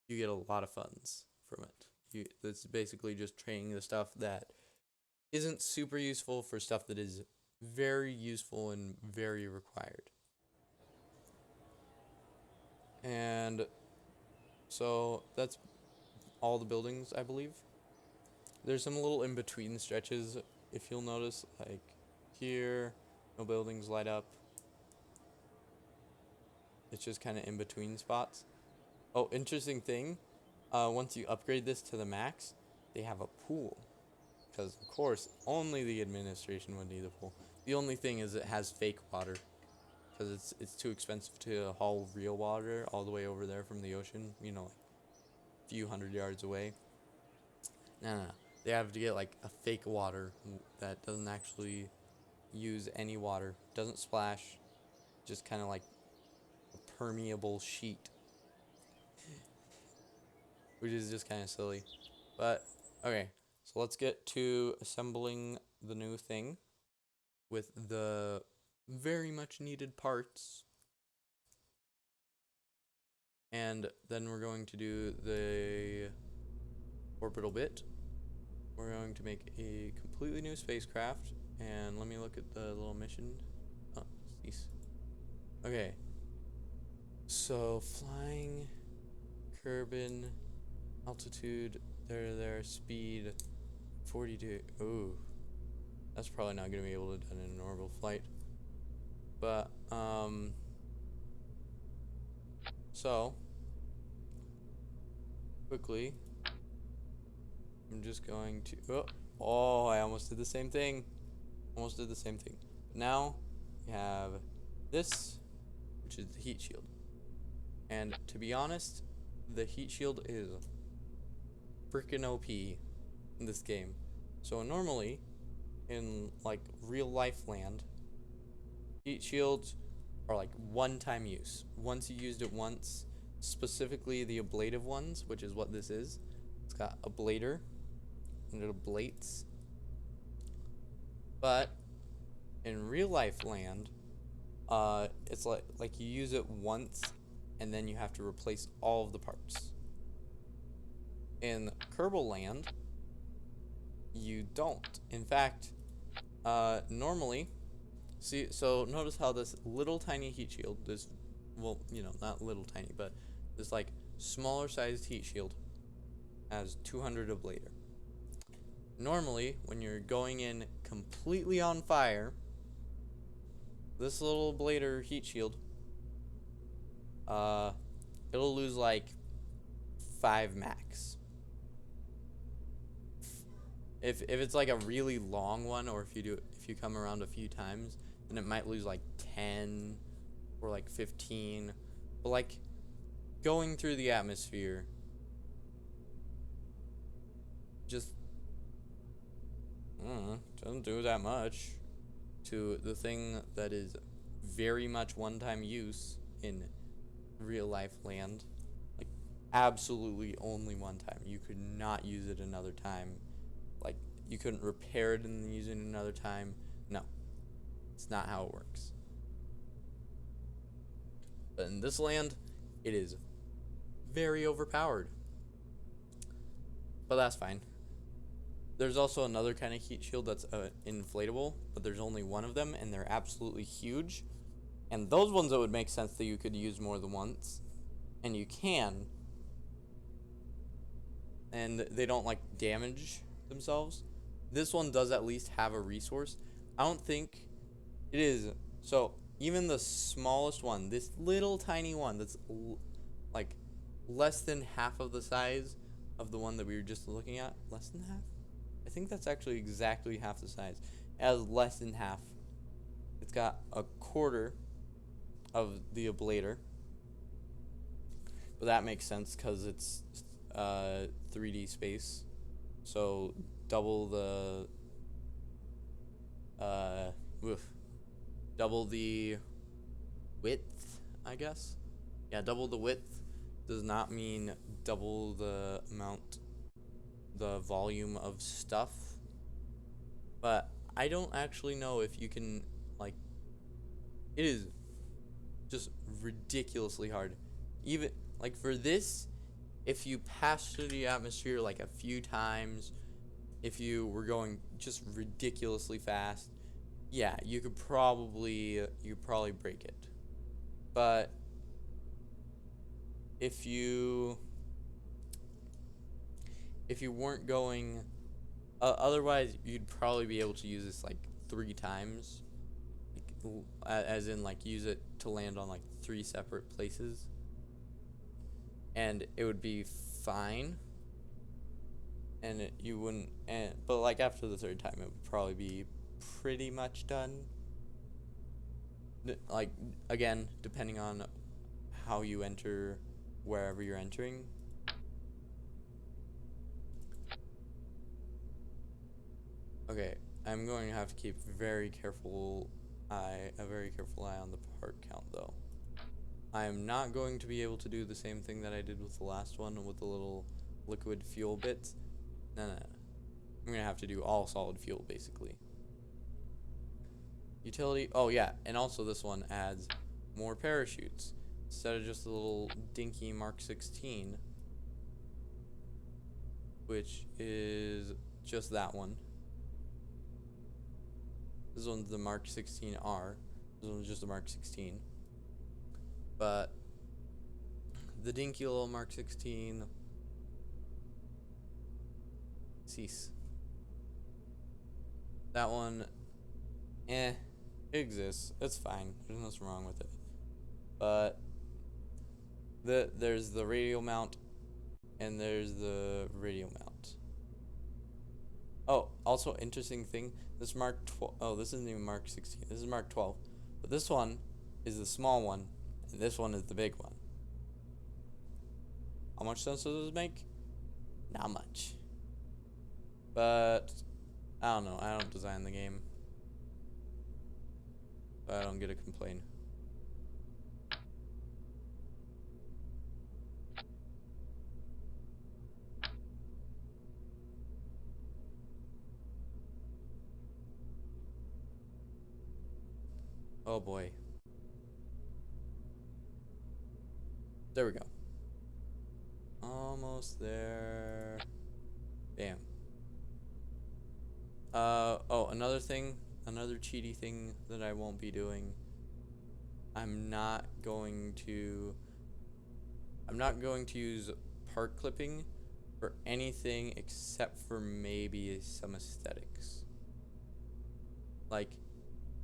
Speaker 1: you get a lot of funds from it. It's basically just trading the stuff that isn't super useful for stuff that is very useful and very required. And so that's all the buildings, I believe. There's some little in-between stretches, if you'll notice, like here, no buildings light up. It's just kind of in between spots. Oh, interesting thing, once you upgrade this to the max, they have a pool. Because, of course, only the administration would need a pool. The only thing is it has fake water. Because it's too expensive to haul real water all the way over there from the ocean, you know, like a few hundred yards away. No. They have to get, like, a fake water that doesn't actually use any water. Doesn't splash. Just kind of like a permeable sheet. Which is just kind of silly. But, okay. So let's get to assembling the new thing with the very much needed parts. And then we're going to do the orbital bit. We're going to make a completely new spacecraft. And let me look at the little mission. Oh, cease. Okay. So, flying, Kerbin, altitude, there, speed, 42. Ooh. That's probably not going to be able to do in an orbital flight. But, so, quickly, I'm just going to, oh, I almost did the same thing. But now, we have this, which is the heat shield. And to be honest, the heat shield is freaking OP in this game. So normally, in like real life land, heat shields are like one-time use. Once you used it once, specifically the ablative ones, which is what this is. It's got a ablator and it ablates. But in real life land, it's like you use it once and then you have to replace all of the parts. In Kerbal land, you don't. In fact, normally, see, so notice how this little tiny heat shield, this, well, you know, not little tiny, but this like smaller sized heat shield has 200 ablator. Normally, when you're going in completely on fire, this little ablator heat shield, it'll lose like 5 max. If it's like a really long one, or if you come around a few times, then it might lose like 10 or like 15. But like going through the atmosphere just doesn't do that much to the thing that is very much one-time use in real life land. Like absolutely only one time. You could not use it another time. Like you couldn't repair it and then use it another time. No, it's not how it works. But in this land, it is very overpowered. But that's fine. There's also another kind of heat shield that's inflatable, but there's only one of them, and they're absolutely huge. And those ones, it would make sense that you could use more than once. And you can. And they don't, like, damage themselves. This one does at least have a resource. I don't think it is. So, even the smallest one, this little tiny one that's, like, less than half of the size of the one that we were just looking at. Less than half? I think that's actually exactly half the size. It has less than half. It's got a quarter of the ablator. But that makes sense because it's 3D space. So double the double the width, I guess. Yeah, double the width does not mean double the amount, the volume of stuff. But I don't actually know if you can, like, it is just ridiculously hard. Even, like, for this, if you pass through the atmosphere, like, a few times, if you were going just ridiculously fast, yeah, you could probably break it. But if you weren't going, otherwise you'd probably be able to use this like 3 times, like, as in like use it to land on like 3 separate places, and it would be fine. And you wouldn't, but like after the 3rd time, it would probably be pretty much done. Like, again, depending on how you enter wherever you're entering. Okay, I'm going to have to keep a very careful eye on the part count though. I am not going to be able to do the same thing that I did with the last one with the little liquid fuel bits. No. I'm gonna have to do all solid fuel basically. Utility, oh yeah, and also this one adds more parachutes. Instead of just a little dinky Mark 16, which is just that one. This one's the Mark 16R. This one's just the Mark 16. But the dinky little Mark 16, cease. That one, it exists. It's fine. There's nothing wrong with it. But there's the radial mount, and there's the radial mount. Oh, also interesting thing. This Mark 12. Oh, this isn't even Mark 16. This is Mark 12. But this one is the small one, and this one is the big one. How much sense does this make? Not much. But I don't know. I don't design the game, so I don't get to complain. Oh boy. There we go. Almost there. Bam. Oh, another cheaty thing that I won't be doing. I'm not going to use part clipping for anything except for maybe some aesthetics. Like,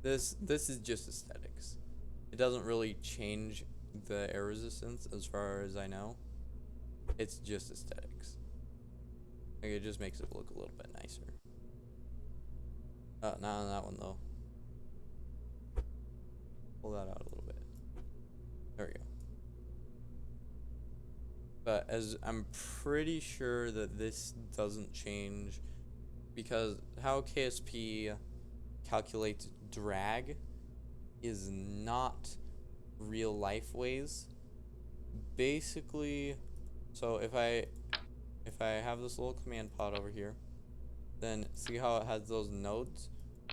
Speaker 1: this is just aesthetics. It doesn't really change the air resistance as far as I know. It's just aesthetics. Like, it just makes it look a little bit nicer. Not on that one though. Pull that out a little bit. There we go. But as I'm pretty sure that this doesn't change, because how KSP calculates drag is not real life ways. Basically, so if I have this little command pod over here, then see how it has those nodes?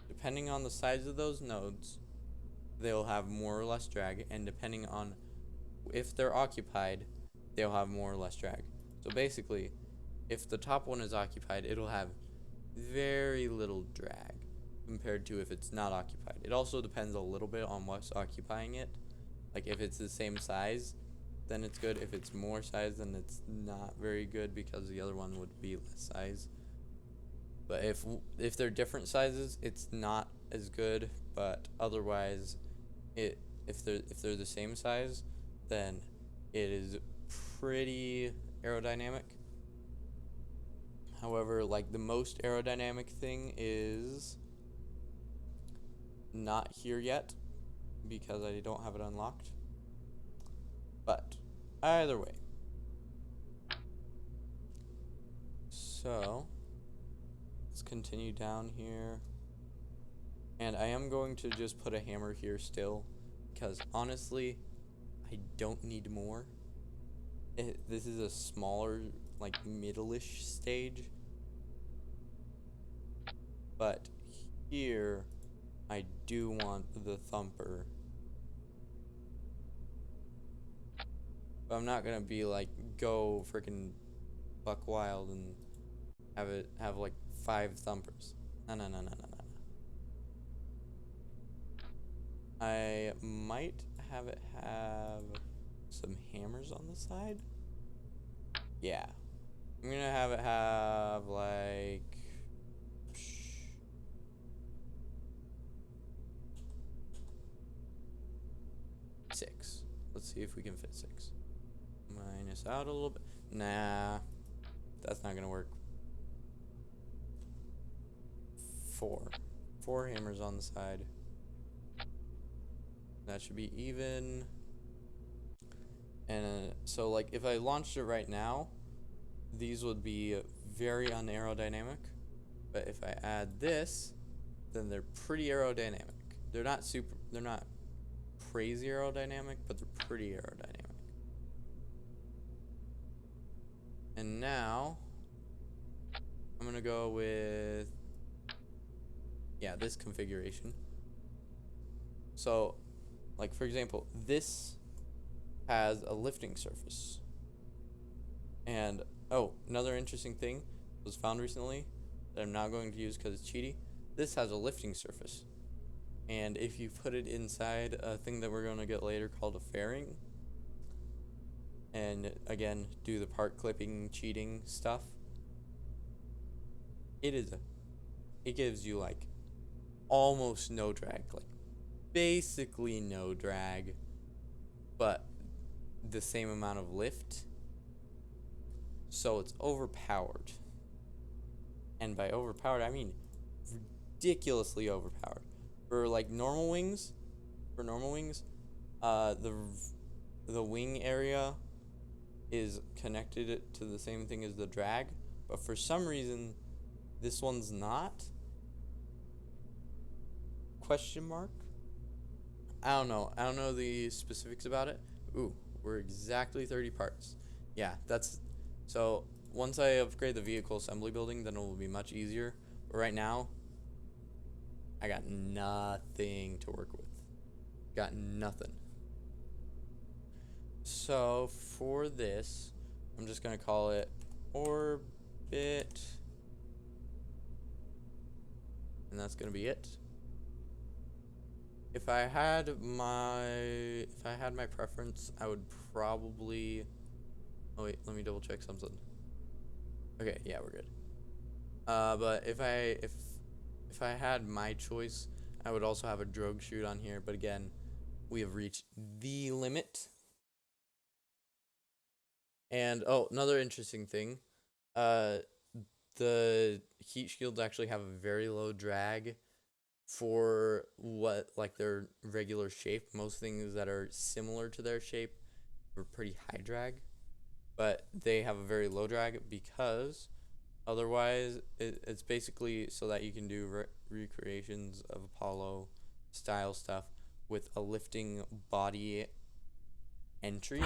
Speaker 1: Depending on the size of those nodes, they'll have more or less drag, and depending on if they're occupied, they'll have more or less drag. So basically, if the top one is occupied, it'll have very little drag compared to if it's not occupied. It also depends a little bit on what's occupying it. Like, if it's the same size, then it's good. If it's more size, then it's not very good because the other one would be less size. But if they're different sizes, it's not as good. But otherwise, if they're the same size, then it is pretty aerodynamic. However, like, the most aerodynamic thing is not here yet because I don't have it unlocked. But either way, so let's continue down here, and I am going to just put a hammer here still because honestly I don't need more. this is a smaller, like middle-ish stage. But here, I do want the thumper. But I'm not gonna be like, go freaking buck wild and have like 5 thumpers. No, no, no, no, no, no. I might have it have some hammers on the side. Yeah. I'm gonna have it have like 6. Let's see if we can fit 6. Minus out a little bit. Nah, that's not gonna work. 4 hammers on the side. That should be even. And so like if I launched it right now, these would be very unaerodynamic. But if I add this, then they're pretty aerodynamic. They're not crazy aerodynamic, but they're pretty aerodynamic. And now I'm gonna go with, yeah, this configuration. So like for example, this has a lifting surface. And oh, another interesting thing was found recently that I'm not going to use because it's cheaty. This has a lifting surface. And if you put it inside a thing that we're going to get later called a fairing, and again, do the part clipping cheating stuff, it gives you like almost no drag, like basically no drag, but the same amount of lift. So it's overpowered. And by overpowered, I mean ridiculously overpowered. For like normal wings, the wing area is connected to the same thing as the drag, but for some reason this one's not. Question mark? I don't know the specifics about it. Ooh, we're exactly 30 parts. Yeah, that's so once I upgrade the vehicle assembly building, then it will be much easier. But right now, I got nothing to work with. Got nothing. So for this, I'm just gonna call it orbit, and that's gonna be it. If I had my preference, I would probably. Oh wait, let me double check something. Okay, yeah, we're good. But if I had my choice, I would also have a drogue chute on here. But again, we have reached the limit. And oh, another interesting thing, the heat shields actually have a very low drag for what like their regular shape. Most things that are similar to their shape are pretty high drag, but they have a very low drag because otherwise it's basically so that you can do recreations of Apollo style stuff with a lifting body entry